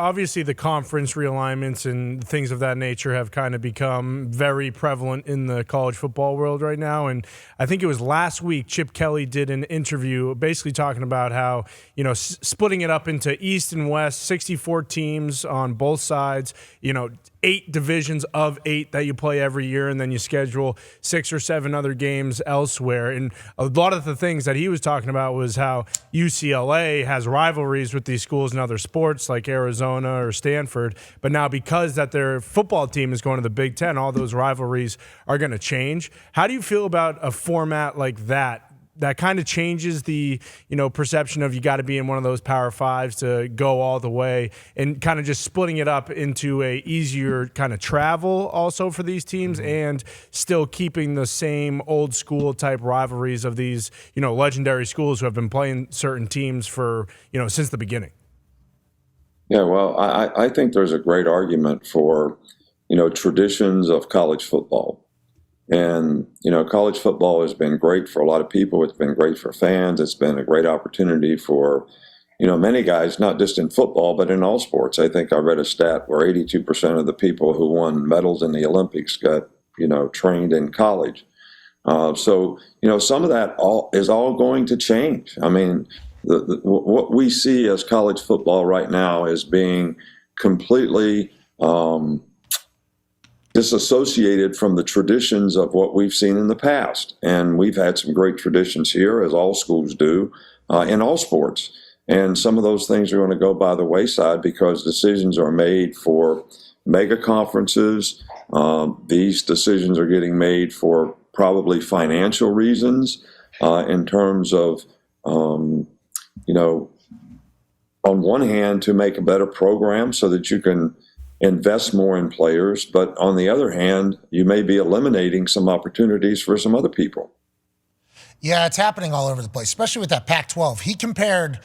Obviously, the conference realignments and things of that nature have kind of become very prevalent in the college football world right now. And I think it was last week, Chip Kelly did an interview basically talking about how, splitting it up into East and West, 64 teams on both sides, 8 divisions of 8 that you play every year, and then you schedule 6 or 7 other games elsewhere. And a lot of the things that he was talking about was how UCLA has rivalries with these schools in other sports like Arizona or Stanford, but now because that their football team is going to the Big Ten, all those rivalries are going to change. How do you feel about a format like that kind of changes the perception of you got to be in one of those Power Fives to go all the way, and kind of just splitting it up into a easier kind of travel also for these teams, and still keeping the same old school type rivalries of these legendary schools who have been playing certain teams for since the beginning? Yeah, well, I think there's a great argument for traditions of college football. And, college football has been great for a lot of people. It's been great for fans. It's been a great opportunity for, many guys, not just in football, but in all sports. I think I read a stat where 82% of the people who won medals in the Olympics got, trained in college. So some of that is all going to change. I mean, what we see as college football right now is being completely disassociated from the traditions of what we've seen in the past. And we've had some great traditions here, as all schools do, in all sports. And some of those things are going to go by the wayside because decisions are made for mega conferences. These decisions are getting made for probably financial reasons in terms of, on one hand, to make a better program so that you can invest more in players, but on the other hand, you may be eliminating some opportunities for some other people. Yeah, it's happening all over the place, especially with that Pac-12. He compared,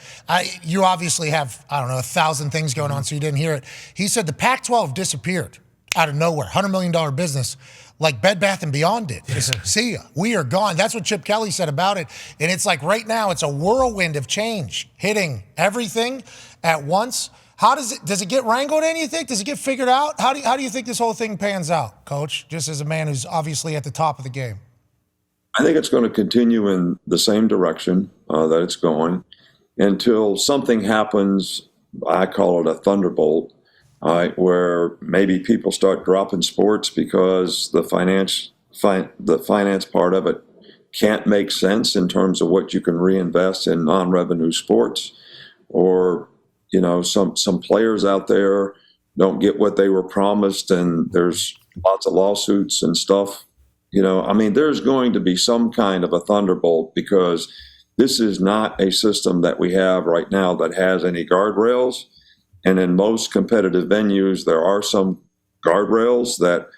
you obviously have, 1,000 things going on, so you didn't hear it. He said the Pac-12 disappeared out of nowhere, $100 million business, like Bed Bath & Beyond did. Just, see ya, we are gone. That's what Chip Kelly said about it. And it's like right now, it's a whirlwind of change hitting everything at once. How does it get wrangled in, you think? Does it get figured out? How do you think this whole thing pans out, Coach, just as a man who's obviously at the top of the game? I think it's going to continue in the same direction that it's going until something happens, I call it a thunderbolt, where maybe people start dropping sports because the finance part of it can't make sense in terms of what you can reinvest in non-revenue sports, or some players out there don't get what they were promised, and there's lots of lawsuits and stuff. There's going to be some kind of a thunderbolt because this is not a system that we have right now that has any guardrails. And in most competitive venues, there are some guardrails that,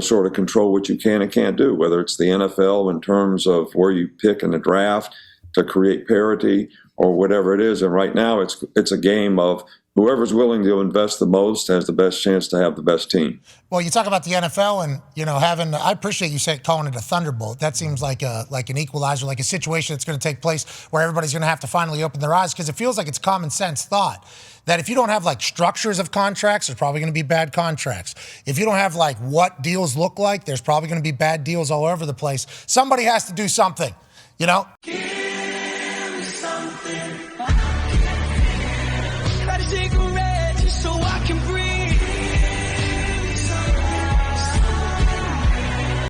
sort of control what you can and can't do, whether it's the NFL in terms of where you pick in the draft to create parity or whatever it is. And right now it's a game of whoever's willing to invest the most has the best chance to have the best team. Well, you talk about the NFL and, I appreciate you calling it a thunderbolt. That seems like an equalizer, like a situation that's going to take place where everybody's going to have to finally open their eyes, because it feels like it's common sense thought that if you don't have structures of contracts, there's probably going to be bad contracts. If you don't have what deals look like, there's probably going to be bad deals all over the place. Somebody has to do something,